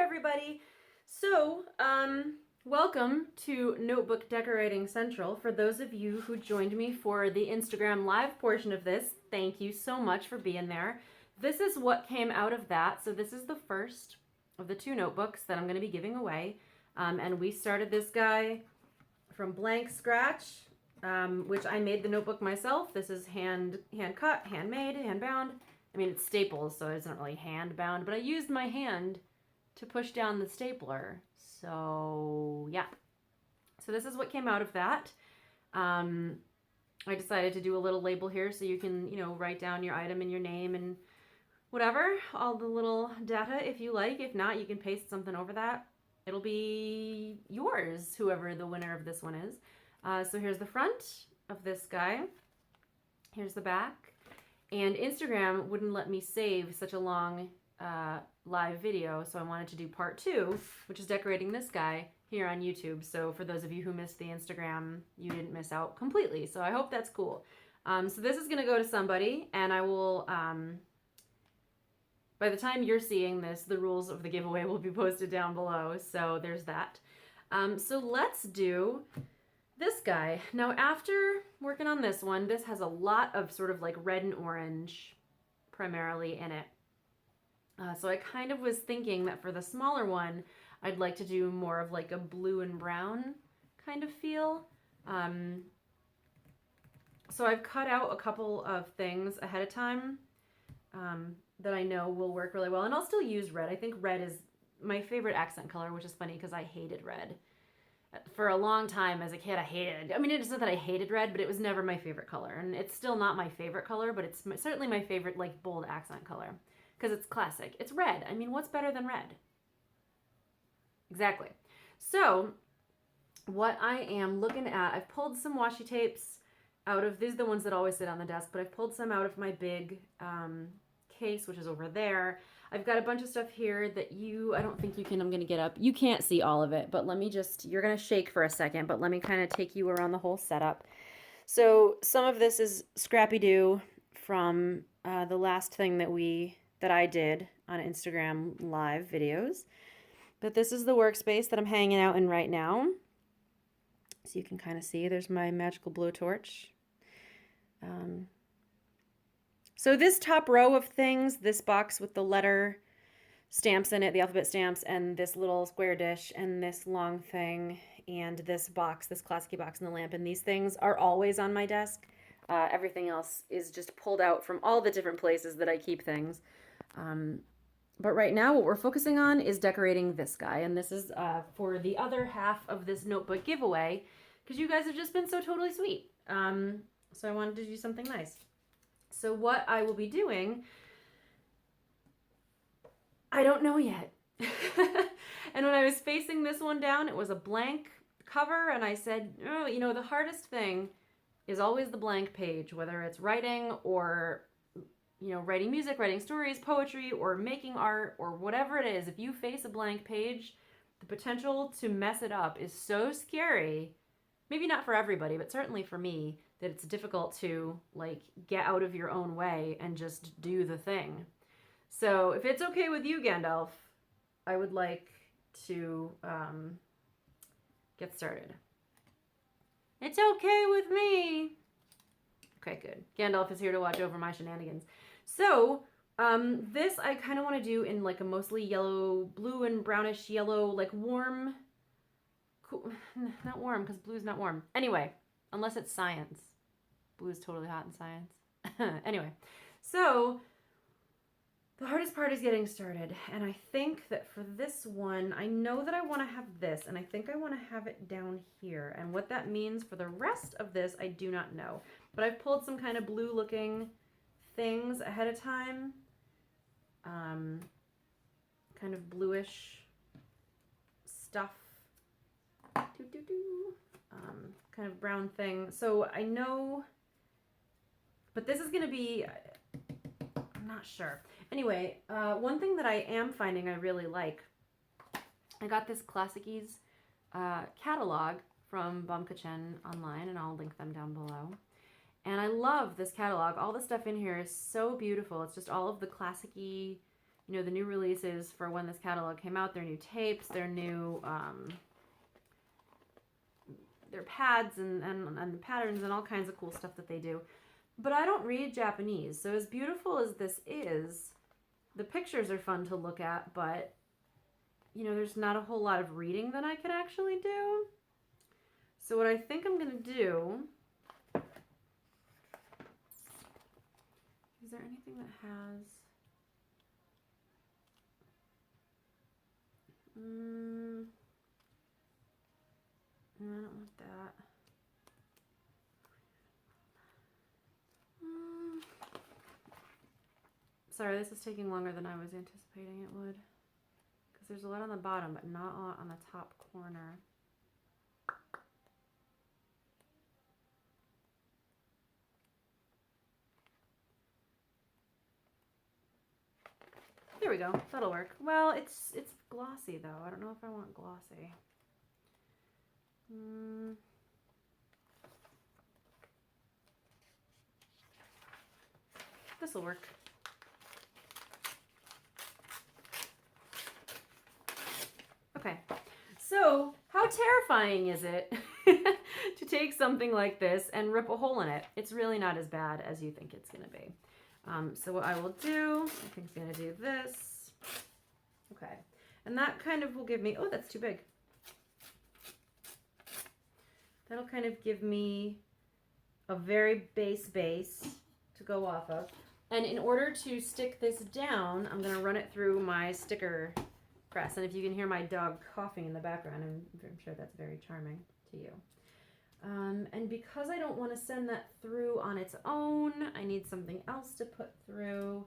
everybody. So, welcome to Notebook Decorating Central. For those of you who joined me for the Instagram live portion of this, thank you so much for being there. This is what came out of that. So this is the first of the two notebooks that I'm going to be giving away. And we started this guy from blank scratch, which I made the notebook myself. This is hand cut, handmade, hand bound. I mean, it's staples, so it's not really hand bound, but I used my hand to push down the stapler. So yeah. So this is what came out of that. I decided to do a little label here so you can, write down your item and your name and whatever, all the little data if you like. If not, you can paste something over that. It'll be yours, whoever the winner of this one is. So here's the front of this guy. Here's the back. And Instagram wouldn't let me save such a long live video, so I wanted to do part 2, which is decorating this guy here on YouTube. So for those of you who missed the Instagram, you didn't miss out completely. So I hope that's cool. So this is going to go to somebody, and I will, by the time you're seeing this, the rules of the giveaway will be posted down below. So there's that. So let's do this guy. Now, after working on this one, this has a lot of sort of like red and orange primarily in it. So I kind of was thinking that for the smaller one, I'd like to do more of like a blue and brown kind of feel. So I've cut out a couple of things ahead of time that I know will work really well. And I'll still use red. I think red is my favorite accent color, which is funny because I hated red. For a long time as a kid, I mean, it's not that I hated red, but it was never my favorite color. And it's still not my favorite color, but it's certainly my favorite, like, bold accent color. Because it's classic. It's red. I mean, what's better than red? Exactly. So, what I am looking at, I've pulled some washi tapes out of, these are the ones that always sit on the desk, but I've pulled some out of my big case, which is over there. I've got a bunch of stuff here that I don't think you can, I'm going to get up. You can't see all of it, but let me just, you're going to shake for a second, but let me kind of take you around the whole setup. So some of this is Scrappy-Doo from the last thing that I did on Instagram live videos. But this is the workspace that I'm hanging out in right now. So you can kind of see, there's my magical blowtorch. So this top row of things, this box with the letter stamps in it, the alphabet stamps, and this little square dish, and this long thing, and this box, this classic box, and the lamp, and these things are always on my desk. Everything else is just pulled out from all the different places that I keep things. But right now what we're focusing on is decorating this guy, and this is for the other half of this notebook giveaway, because you guys have just been so totally sweet. So I wanted to do something nice. So what I will be doing, I don't know yet. And when I was facing this one down, it was a blank cover, and I said, oh, the hardest thing is always the blank page, whether it's writing or, writing music, writing stories, poetry, or making art, or whatever it is. If you face a blank page, the potential to mess it up is so scary. Maybe not for everybody, but certainly for me, that it's difficult to like get out of your own way and just do the thing. So if it's okay with you, Gandalf, I would like to get started. It's okay with me. Okay, good. Gandalf is here to watch over my shenanigans. So this I kind of want to do in like a mostly yellow, blue and brownish yellow, like warm, cool, not warm because blue's not warm. Anyway, unless it's science. Blue is totally hot in science. Anyway, so the hardest part is getting started. And I think that for this one, I know that I want to have this, and I think I want to have it down here. And what that means for the rest of this, I do not know. But I've pulled some kind of blue looking things ahead of time. Kind of bluish stuff. Kind of brown thing. So I know, but this is going to be, I'm not sure. Anyway, one thing that I am finding I really like, I got this Classickies catalog from Bum Kitchen online, and I'll link them down below. And I love this catalog. All the stuff in here is so beautiful. It's just all of the classic-y you know, the new releases for when this catalog came out, their new tapes, their new, their pads and patterns and all kinds of cool stuff that they do. But I don't read Japanese, so as beautiful as this is, the pictures are fun to look at, but, you know, there's not a whole lot of reading that I can actually do. So what I think I'm going to do, is there anything that has, I don't want that. Sorry, this is taking longer than I was anticipating it would. Because there's a lot on the bottom, but not a lot on the top corner. There we go. That'll work. Well, it's glossy, though. I don't know if I want glossy. This'll work. Okay, so how terrifying is it to take something like this and rip a hole in it? It's really not as bad as you think it's going to be. So what I will do, I think I'm going to do this. Okay, and that kind of will give me, oh, that's too big. That'll kind of give me a very base to go off of. And in order to stick this down, I'm going to run it through my sticker press. And if you can hear my dog coughing in the background, I'm sure that's very charming to you. And because I don't want to send that through on its own, I need something else to put through.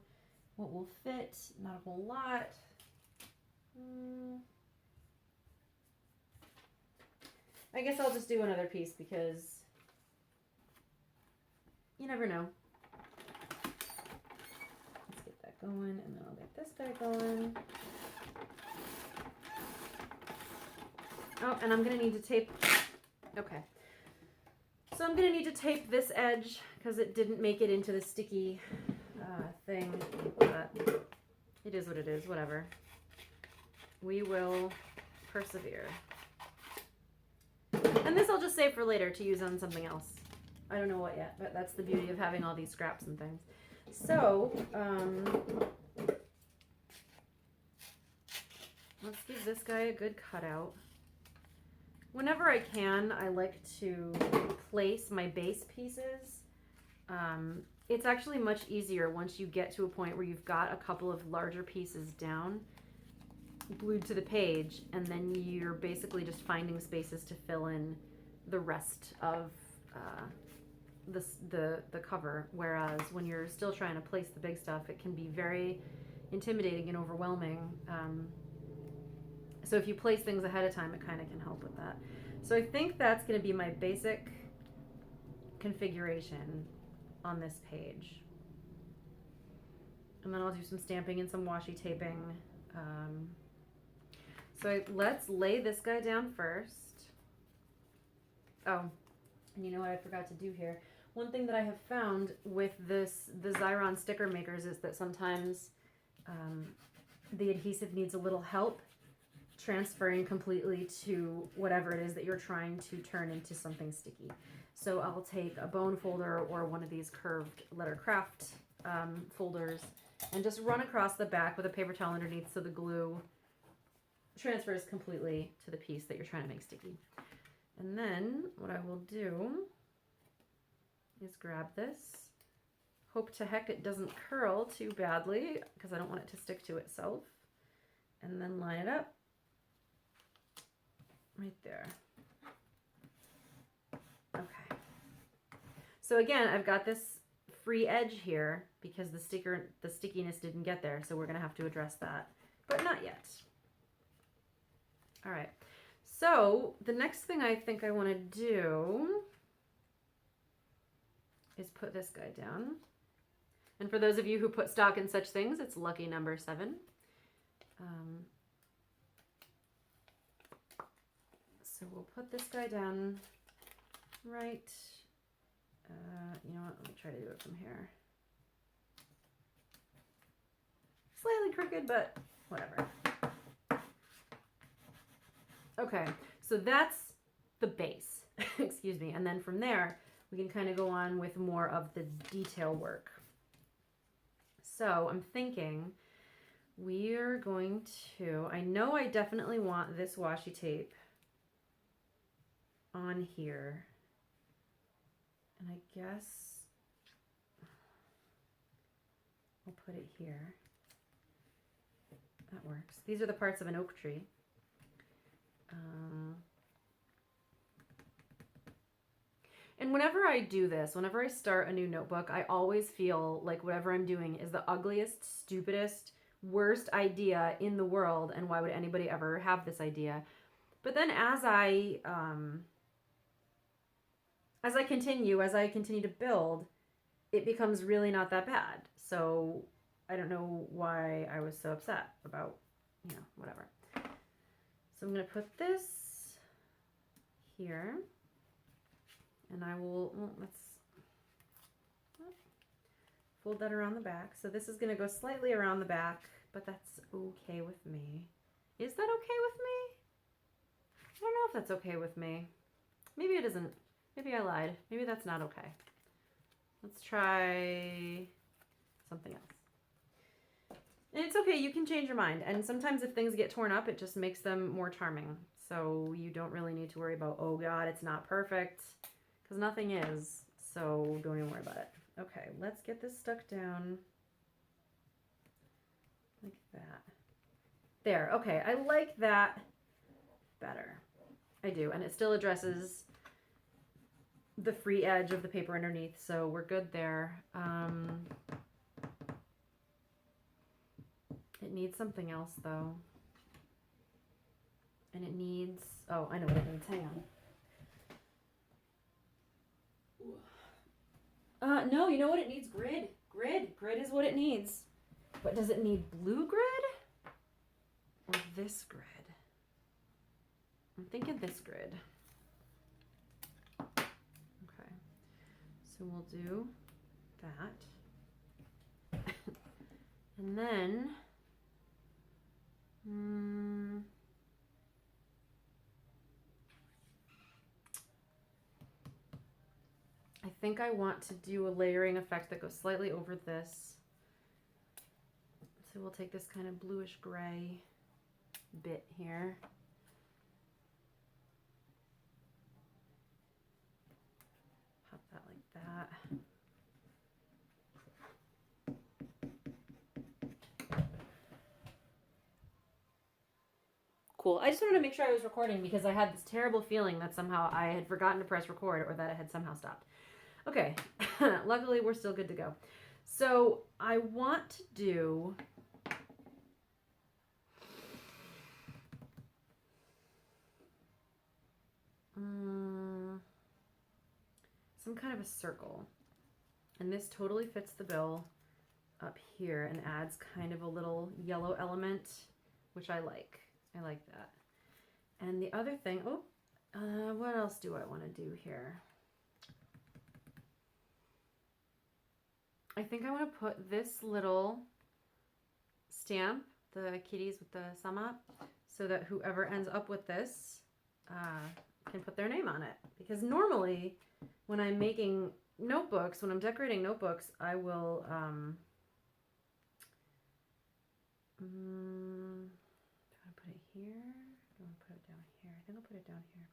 What will fit? Not a whole lot. I guess I'll just do another piece because you never know. Let's get that going, and then I'll get this guy going. Oh, and I'm going to need to tape. Okay. So I'm going to need to tape this edge because it didn't make it into the sticky thing. But it is what it is, whatever. We will persevere. And this I'll just save for later to use on something else. I don't know what yet, but that's the beauty of having all these scraps and things. So, let's give this guy a good cutout. Whenever I can, I like to place my base pieces. It's actually much easier once you get to a point where you've got a couple of larger pieces down, glued to the page, and then you're basically just finding spaces to fill in the rest of the cover. Whereas when you're still trying to place the big stuff, it can be very intimidating and overwhelming. So if you place things ahead of time, it kind of can help with that. So I think that's going to be my basic configuration on this page. And then I'll do some stamping and some washi taping. So let's lay this guy down first. Oh, and you know what I forgot to do here? One thing that I have found with the Xyron sticker makers is that sometimes the adhesive needs a little help transferring completely to whatever it is that you're trying to turn into something sticky. So I'll take a bone folder or one of these curved lettercraft folders and just run across the back with a paper towel underneath so the glue transfers completely to the piece that you're trying to make sticky. And then what I will do is grab this. Hope to heck it doesn't curl too badly because I don't want it to stick to itself. And then line it up right there. Okay. So again, I've got this free edge here because the stickiness didn't get there, so we're going to have to address that, but not yet. All right. So the next thing I think I want to do is put this guy down. And for those of you who put stock in such things, it's lucky number 7. So we'll put this guy down right, you know what, let me try to do it from here. Slightly crooked, but whatever. Okay, so that's the base, excuse me. And then from there, we can kind of go on with more of the detail work. So I'm thinking we're going to, I know I definitely want this washi tape on here. And I guess I'll put it here. That works. These are the parts of an oak tree. And whenever I do this, whenever I start a new notebook, I always feel like whatever I'm doing is the ugliest, stupidest, worst idea in the world, and why would anybody ever have this idea? But then as I continue to build, it becomes really not that bad. So I don't know why I was so upset about, whatever. So I'm going to put this here. And I will, let's fold that around the back. So this is going to go slightly around the back, but that's okay with me. Is that okay with me? I don't know if that's okay with me. Maybe it isn't. Maybe I lied. Maybe that's not okay. Let's try something else. And it's okay, you can change your mind. And sometimes if things get torn up, it just makes them more charming. So you don't really need to worry about, oh God, it's not perfect. Because nothing is, so don't even worry about it. Okay, let's get this stuck down like that. There, okay, I like that better. I do, and it still addresses the free edge of the paper underneath, so we're good there. It needs something else, though. And it needs, oh, I know what it needs, hang on. No, you know what it needs? Grid. Grid is what it needs. But does it need blue grid? Or this grid? I'm thinking this grid. Okay. So we'll do that. And then, I think I want to do a layering effect that goes slightly over this. So we'll take this kind of bluish gray bit here. Pop that like that. Cool. I just wanted to make sure I was recording because I had this terrible feeling that somehow I had forgotten to press record or that it had somehow stopped. Okay, luckily we're still good to go. So I want to do some kind of a circle. And this totally fits the bill up here and adds kind of a little yellow element, which I like. I like that. And the other thing, what else do I want to do here? I think I want to put this little stamp, the kitties with the sama, so that whoever ends up with this can put their name on it. Because normally, when I'm making notebooks, when I'm decorating notebooks, I will, do I put it here? Do I put it down here? I think I'll put it down here.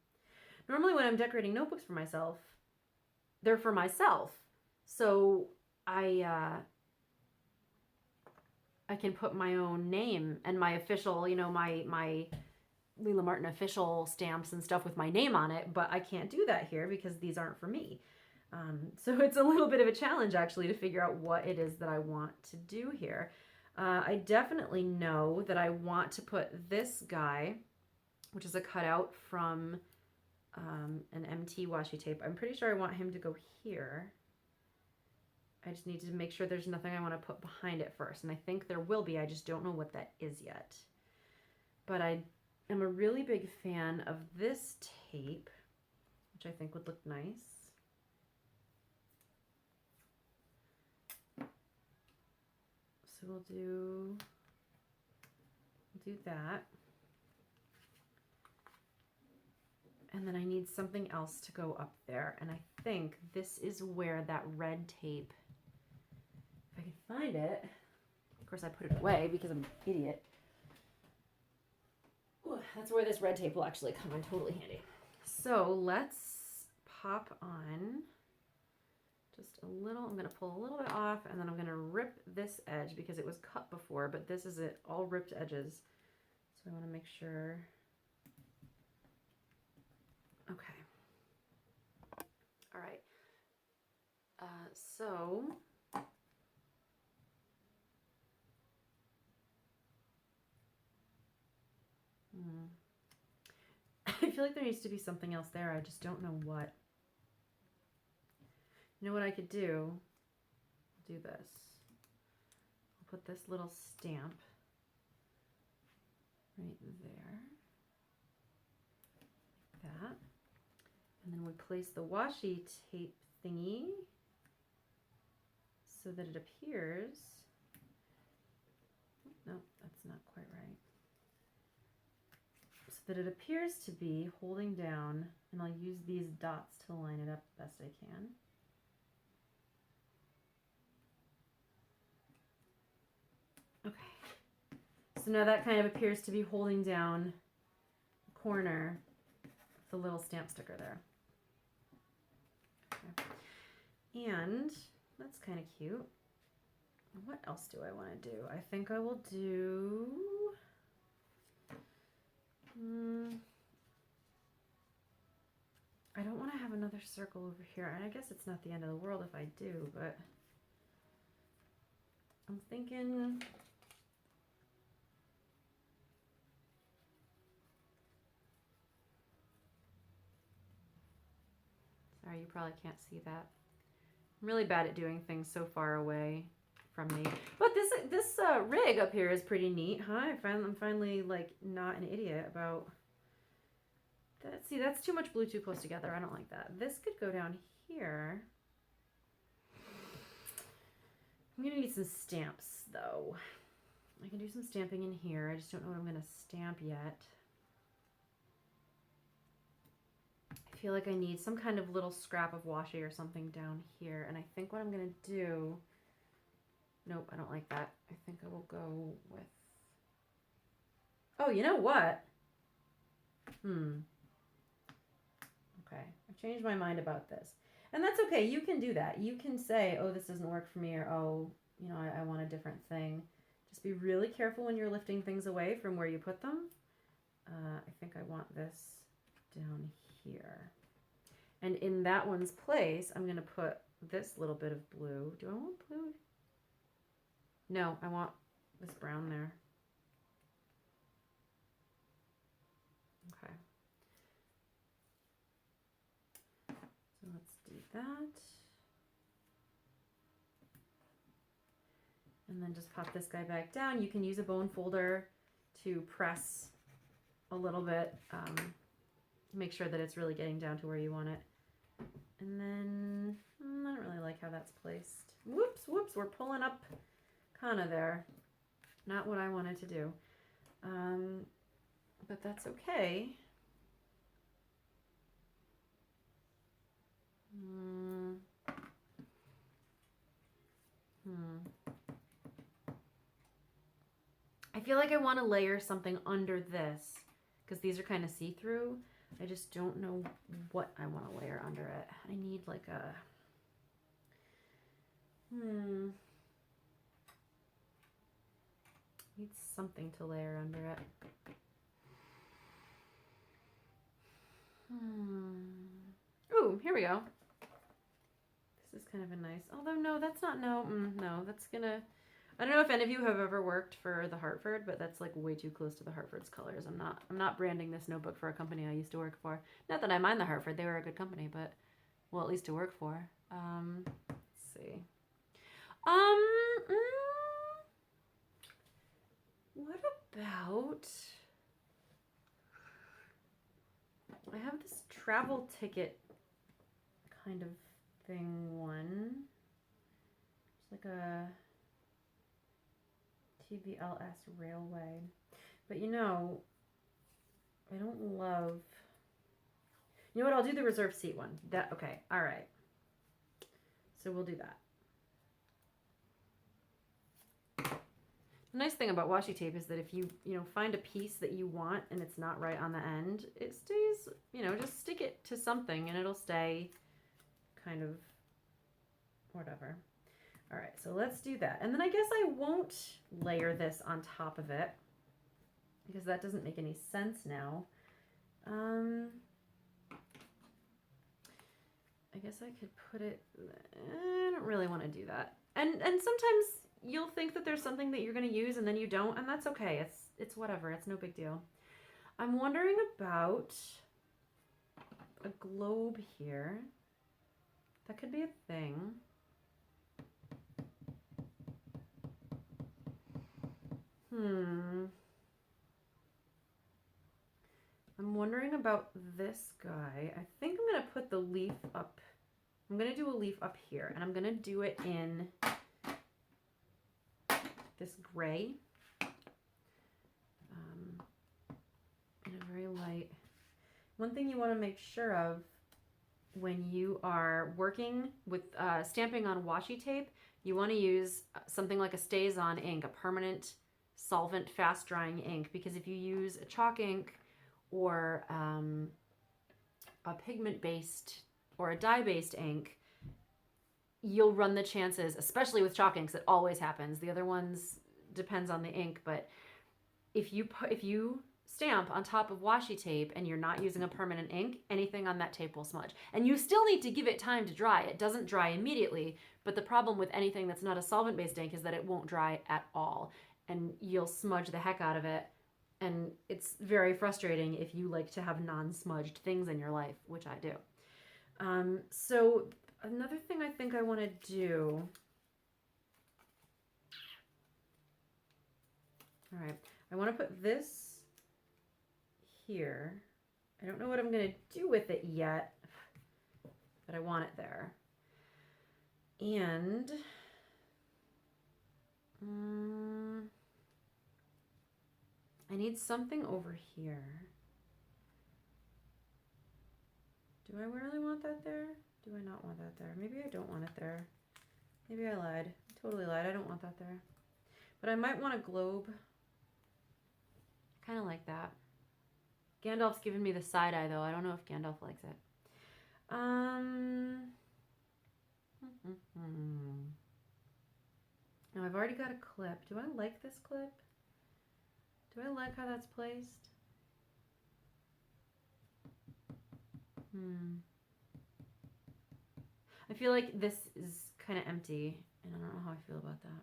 Normally when I'm decorating notebooks for myself, they're for myself. So I can put my own name and my official, my Leela Martin official stamps and stuff with my name on it, but I can't do that here because these aren't for me. So it's a little bit of a challenge actually to figure out what it is that I want to do here. I definitely know that I want to put this guy, which is a cutout from an MT washi tape. I'm pretty sure I want him to go here. I just need to make sure there's nothing I want to put behind it first. And I think there will be. I just don't know what that is yet. But I am a really big fan of this tape, which I think would look nice. So we'll do do that. And then I need something else to go up there. And I think this is where that red tape, if I can find it, of course I put it away because I'm an idiot. Ooh, that's where this red tape will actually come in totally handy. So let's pop on just a little. I'm going to pull a little bit off, and then I'm going to rip this edge because it was cut before, but this is it, all ripped edges. So I want to make sure. Okay. All right. So I feel like there needs to be something else there. I just don't know what. You know what I could do? I'll do this. I'll put this little stamp right there. Like that. And then we place the washi tape thingy so that it appears. No, that's not quite right. So that it appears to be holding down, and I'll use these dots to line it up best I can. Okay. So now that kind of appears to be holding down the corner of the little stamp sticker there. Okay. And that's kind of cute. What else do I want to do? I think I will do... I don't want to have another circle over here. And I guess it's not the end of the world if I do, but I'm thinking... Sorry, you probably can't see that. I'm really bad at doing things so far away from me. But this rig up here is pretty neat, huh? I'm finally like not an idiot about that. See, that's too much blue too close together. I don't like that. This could go down here. I'm gonna need some stamps though. I can do some stamping in here. I just don't know what I'm gonna stamp yet. I feel like I need some kind of little scrap of washi or something down here. And I think what I'm gonna do, nope, I don't like that. I think I will go with, oh, you know what? Okay, I've changed my mind about this. And that's okay, you can do that. You can say, oh, this doesn't work for me, or oh, you know, I want a different thing. Just be really careful when you're lifting things away from where you put them. I think I want this down here. And in that one's place, I'm gonna put this little bit of blue. Do I want blue? No, I want this brown there. Okay. So let's do that. And then just pop this guy back down. You can use a bone folder to press a little bit, make sure that it's really getting down to where you want it. And then, I don't really like how that's placed. Whoops, we're pulling up kind of there. Not what I wanted to do. But that's okay. I feel like I want to layer something under this because these are kind of see-through. I just don't know what I want to layer under it. I need like a... Need something to layer under it. Ooh, here we go. This is kind of a nice... Although, no, that's not... No, that's gonna... I don't know if any of you have ever worked for the Hartford, but that's like way too close to the Hartford's colors. I'm not branding this notebook for a company I used to work for. Not that I mind the Hartford, they were a good company, but well, at least to work for. Let's see. What about? I have this travel ticket kind of thing one. It's like a TVLS railway. But you know, I don't love... You know what? I'll do the reserved seat one. Okay. All right. So we'll do that. The nice thing about washi tape is that if you find a piece that you want and it's not right on the end, it stays, just stick it to something and it'll stay kind of whatever. All right, so let's do that. And then I guess I won't layer this on top of it because that doesn't make any sense now. I guess I could put it, I don't really want to do that. And sometimes you'll think that there's something that you're going to use and then you don't, and that's okay. It's whatever. It's no big deal. I'm wondering about a globe here. That could be a thing. I'm wondering about this guy. I think I'm going to put the leaf up. I'm going to do a leaf up here, and I'm going to do it in this gray. In a very light. One thing you want to make sure of when you are working with stamping on washi tape, you want to use something like a StazOn ink, a permanent solvent fast drying ink, because if you use a chalk ink or a pigment based or a dye based ink, you'll run the chances, especially with chalk inks, it always happens. The other ones depends on the ink, but if you stamp on top of washi tape and you're not using a permanent ink, anything on that tape will smudge. And you still need to give it time to dry. It doesn't dry immediately, but the problem with anything that's not a solvent-based ink is that it won't dry at all, and you'll smudge the heck out of it. And it's very frustrating if you like to have non-smudged things in your life, which I do. So another thing I think I want to do. All right, I want to put this here. I don't know what I'm going to do with it yet, but I want it there. And I need something over here. Do I really want that there? Do I not want that there? Maybe I don't want it there. Maybe I lied. I totally lied. I don't want that there. But I might want a globe. Kind of like that. Gandalf's giving me the side eye though. I don't know if Gandalf likes it. Now I've already got a clip. Do I like this clip? Do I like how that's placed? I feel like this is kind of empty, and I don't know how I feel about that.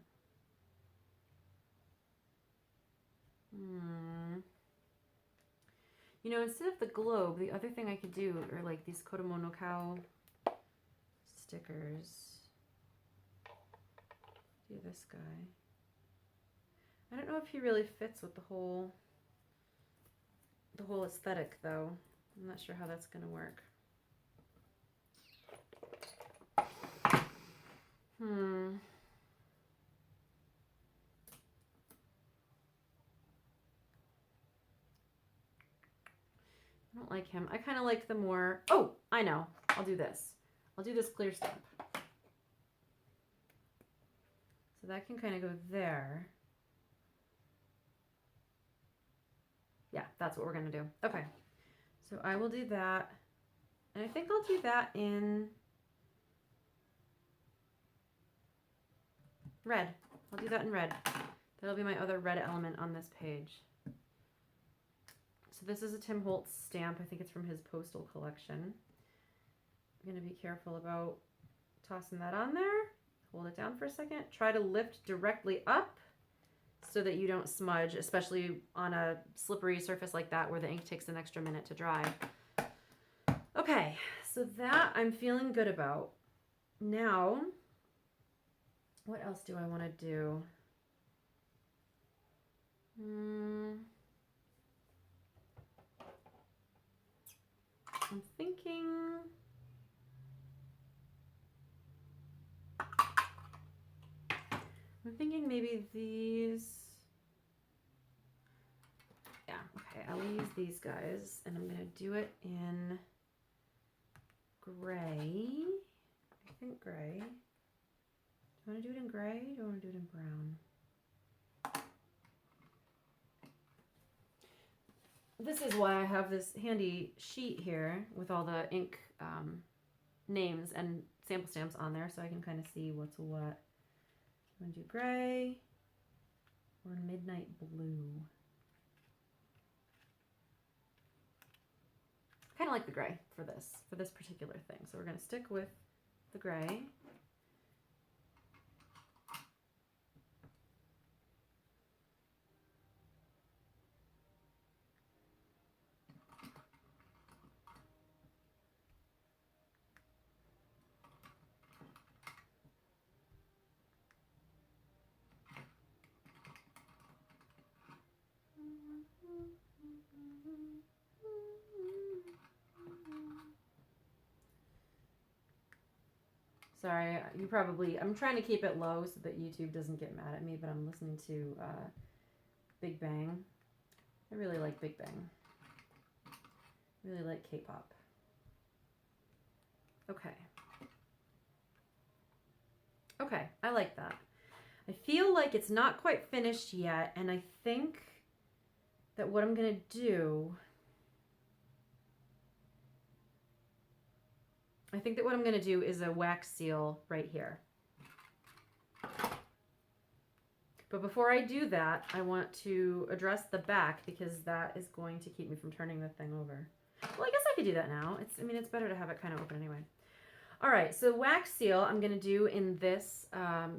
You know, instead of the globe, the other thing I could do are like these Kodomo no Kao stickers. Do this guy. I don't know if he really fits with the whole aesthetic though. I'm not sure how that's gonna work. I don't like him. I kind of like the more... Oh, I know. I'll do this. I'll do this clear stamp. So that can kind of go there. Yeah, that's what we're going to do. Okay. So I will do that. And I think I'll do that in red. I'll do that in red. That'll be my other red element on this page. So this is a Tim Holtz stamp. I think it's from his postal collection. I'm going to be careful about tossing that on there. Hold it down for a second. Try to lift directly up so that you don't smudge, especially on a slippery surface like that where the ink takes an extra minute to dry. Okay, so that I'm feeling good about. Now, what else do I want to do? I'm thinking maybe these. going to use these guys, and I'm going to do it in gray. I think gray. Do I want to do it in gray? Or do I want to do it in brown? This is why I have this handy sheet here with all the ink names and sample stamps on there, so I can kind of see what's what. I'm going to do gray or midnight blue. I kind of like the gray for this particular thing. So we're going to stick with the gray. Sorry, I'm trying to keep it low so that YouTube doesn't get mad at me, but I'm listening to Big Bang. I really like Big Bang. Really like K-pop. Okay. Okay, I like that. I feel like it's not quite finished yet, and I think that what I'm going to do... is a wax seal right here. But before I do that, I want to address the back because that is going to keep me from turning the thing over. Well, I guess I could do that now. It's better to have it kind of open anyway. All right, so wax seal I'm going to do in this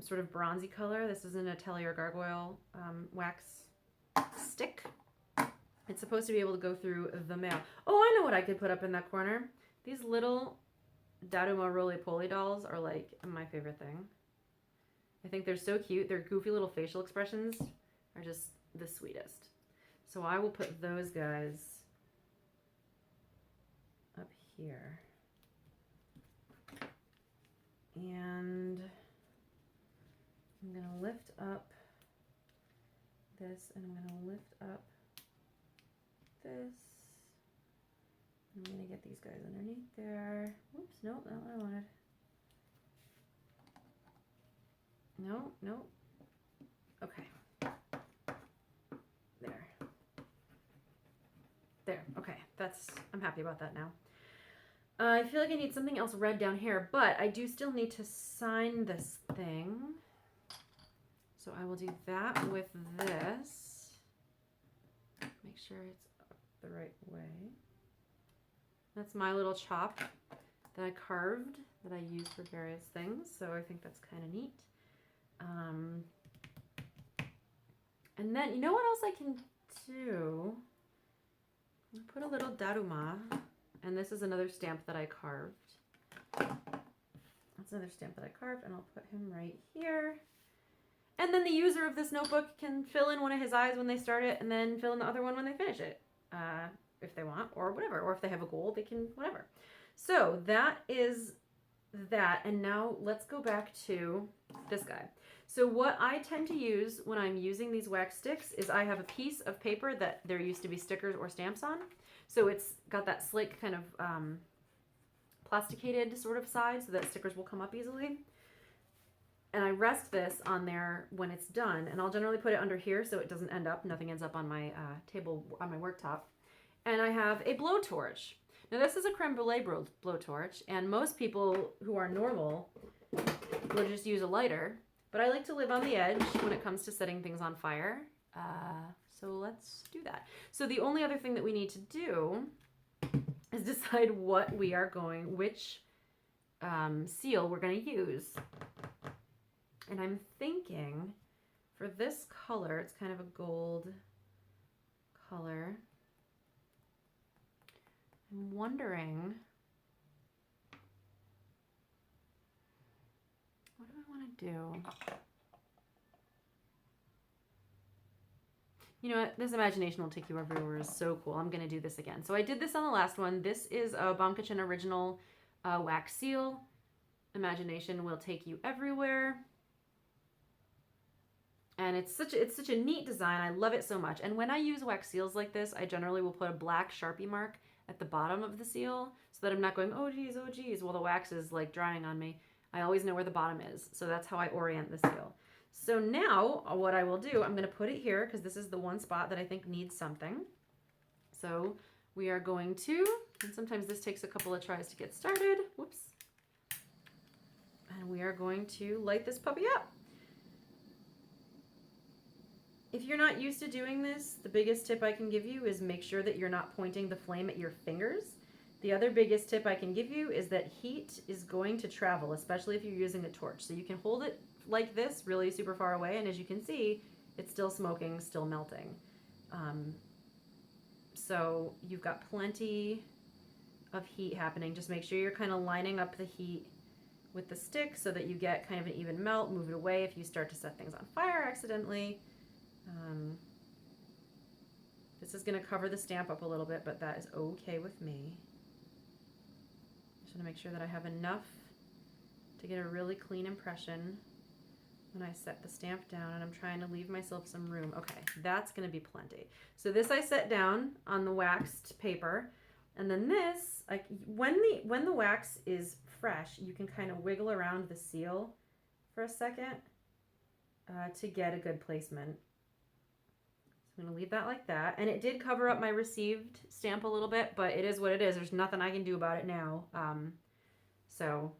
sort of bronzy color. This is an Atelier Gargoyle wax stick. It's supposed to be able to go through the mail. Oh, I know what I could put up in that corner. These little Daruma roly-poly dolls are like my favorite thing. I think they're so cute. Their goofy little facial expressions are just the sweetest. So I will put those guys up here. And I'm going to lift up this, and I'm going to lift up this. I'm going to get these guys underneath there. Oops, nope, not what I wanted. No. Okay. There, okay. I'm happy about that now. I feel like I need something else red down here, but I do still need to sign this thing. So I will do that with this. Make sure it's up the right way. That's my little chop that I carved that I use for various things. So I think that's kind of neat. And then, you know what else I can do? Put a little Daruma. And this is another stamp that I carved. That's another stamp that I carved, and I'll put him right here. And then the user of this notebook can fill in one of his eyes when they start it, and then fill in the other one when they finish it, if they want, or whatever. Or if they have a goal, they can, whatever. So that is that, and now let's go back to this guy. So what I tend to use when I'm using these wax sticks is I have a piece of paper that there used to be stickers or stamps on. So it's got that slick kind of plasticated sort of side so that stickers will come up easily. And I rest this on there when it's done, and I'll generally put it under here so it doesn't end up, nothing ends up on my table, on my worktop. And I have a blowtorch. Now this is a creme brulee blowtorch, and most people who are normal will just use a lighter, but I like to live on the edge when it comes to setting things on fire. So let's do that. So the only other thing that we need to do is decide which seal we're going to use. And I'm thinking for this color, it's kind of a gold color. I'm wondering, what do I want to do? You know what? This imagination will take you everywhere is so cool. I'm going to do this again. So I did this on the last one. This is a Bomb Kitchen original wax seal. Imagination will take you everywhere. And it's such a neat design. I love it so much. And when I use wax seals like this, I generally will put a black Sharpie mark at the bottom of the seal so that I'm not going, oh geez, while the wax is like drying on me. I always know where the bottom is. So that's how I orient the seal. So now what I will do, I'm going to put it here because this is the one spot that I think needs something. So we are going to, and sometimes this takes a couple of tries to get started. Whoops. And we are going to light this puppy up. If you're not used to doing this, the biggest tip I can give you is make sure that you're not pointing the flame at your fingers. The other biggest tip I can give you is that heat is going to travel, especially if you're using a torch. So you can hold it like this, really super far away, and as you can see, it's still smoking, still melting. So you've got plenty of heat happening. Just make sure you're kind of lining up the heat with the stick so that you get kind of an even melt. Move it away if you start to set things on fire accidentally. This is going to cover the stamp up a little bit, but that is okay with me. Just want to make sure that I have enough to get a really clean impression when I set the stamp down, and I'm trying to leave myself some room. Okay, that's going to be plenty. So this I set down on the waxed paper, and then this, when the wax is fresh, you can kind of wiggle around the seal for a second to get a good placement. I'm going to leave that like that. And it did cover up my received stamp a little bit, but it is what it is. There's nothing I can do about it now. So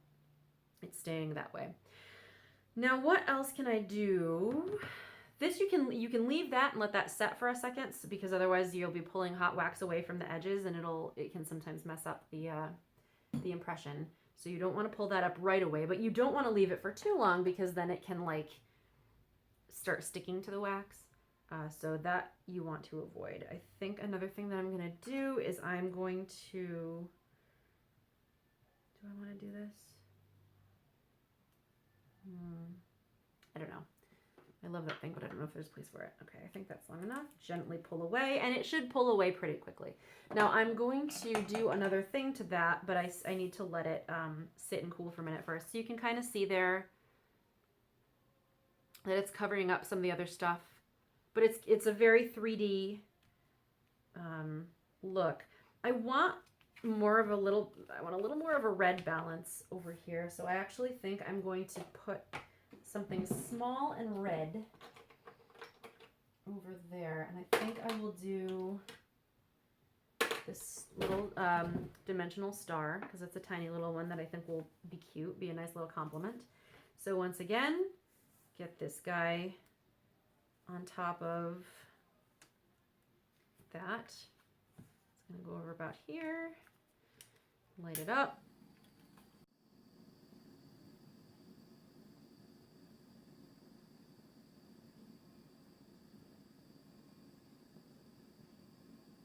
it's staying that way. Now, what else can I do? This you can leave that and let that set for a second, because otherwise you'll be pulling hot wax away from the edges, and it can sometimes mess up the impression. So you don't want to pull that up right away, but you don't want to leave it for too long because then it can like start sticking to the wax. So that you want to avoid. I think another thing that I'm going to do is I'm going to, do I want to do this? I don't know. I love that thing, but I don't know if there's a place for it. Okay, I think that's long enough. Gently pull away, and it should pull away pretty quickly. Now I'm going to do another thing to that, but I need to let it sit and cool for a minute first. So you can kind of see there that it's covering up some of the other stuff. But it's a very 3D look. I want a little more of a red balance over here. So I actually think I'm going to put something small and red over there. And I think I will do this little dimensional star, because it's a tiny little one that I think will be cute, be a nice little compliment. So once again, get this guy on top of that. It's going to go over about here, light it up.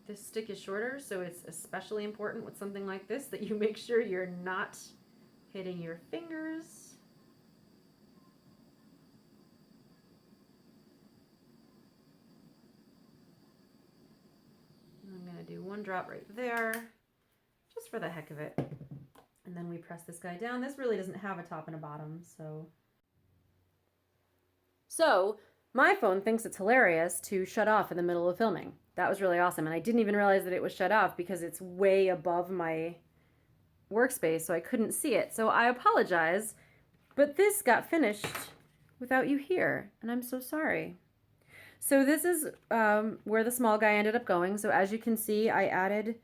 This stick is shorter, so it's especially important with something like this that you make sure you're not hitting your fingers. Do one drop right there, just for the heck of it. And then we press this guy down. This really doesn't have a top and a bottom, so my phone thinks it's hilarious to shut off in the middle of filming. That was really awesome, and I didn't even realize that it was shut off because it's way above my workspace, so I couldn't see it. So I apologize, but this got finished without you here, and I'm so sorry. So this is where the small guy ended up going. So as you can see, I added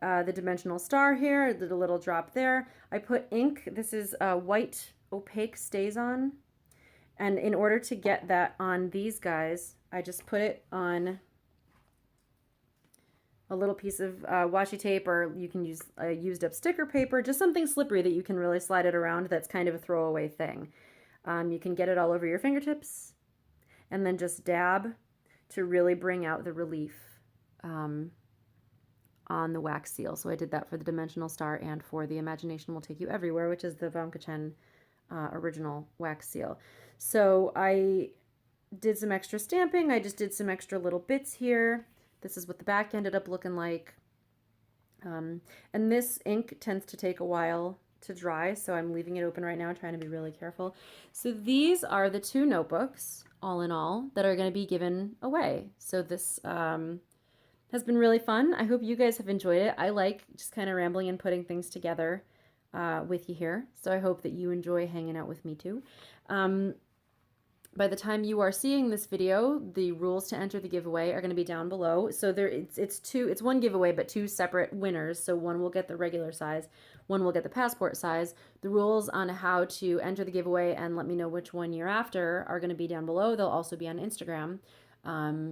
the dimensional star here, did a little drop there. I put ink. This is white opaque StazOn. And in order to get that on these guys, I just put it on a little piece of washi tape, or you can use used up sticker paper, just something slippery that you can really slide it around. That's kind of a throwaway thing. You can get it all over your fingertips, and then just dab to really bring out the relief on the wax seal. So I did that for the dimensional star and for the Imagination Will Take You Everywhere, which is the Vamka Chen original wax seal. So I did some extra stamping. I just did some extra little bits here. This is what the back ended up looking like. And this ink tends to take a while to dry, so I'm leaving it open right now, trying to be really careful. So these are the two notebooks. all in all, that are going to be given away. So this has been really fun. I hope you guys have enjoyed it. I like just kind of rambling and putting things together with you here. So I hope that you enjoy hanging out with me too. By the time you are seeing this video, the rules to enter the giveaway are going to be down below. So it's one giveaway, but two separate winners. So one will get the regular size, one will get the passport size. The rules on how to enter the giveaway and let me know which one you're after are going to be down below. They'll also be on Instagram.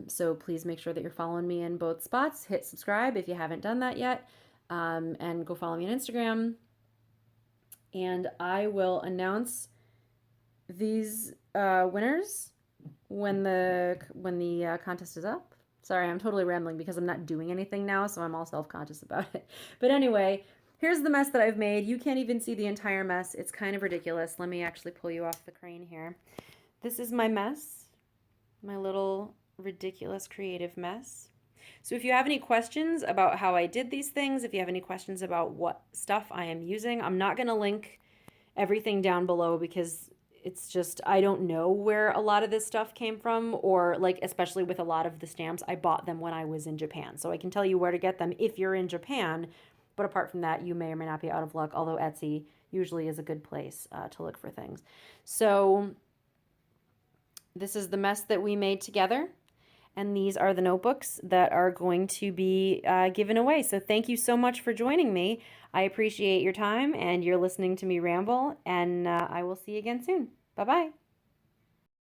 So please make sure that you're following me in both spots. Hit subscribe if you haven't done that yet, and go follow me on Instagram. And I will announce these winners when the contest is up. Sorry, I'm totally rambling because I'm not doing anything now, so I'm all self-conscious about it. But anyway, here's the mess that I've made. You can't even see the entire mess. It's kind of ridiculous. Let me actually pull you off the crane here. This is my mess, my little ridiculous creative mess. So if you have any questions about how I did these things, if you have any questions about what stuff I am using, I'm not going to link everything down below because it's just, I don't know where a lot of this stuff came from, or like, especially with a lot of the stamps, I bought them when I was in Japan. So I can tell you where to get them if you're in Japan, but apart from that, you may or may not be out of luck, although Etsy usually is a good place to look for things. So this is the mess that we made together, and these are the notebooks that are going to be given away. So thank you so much for joining me. I appreciate your time and you're listening to me ramble, and I will see you again soon. Bye-bye.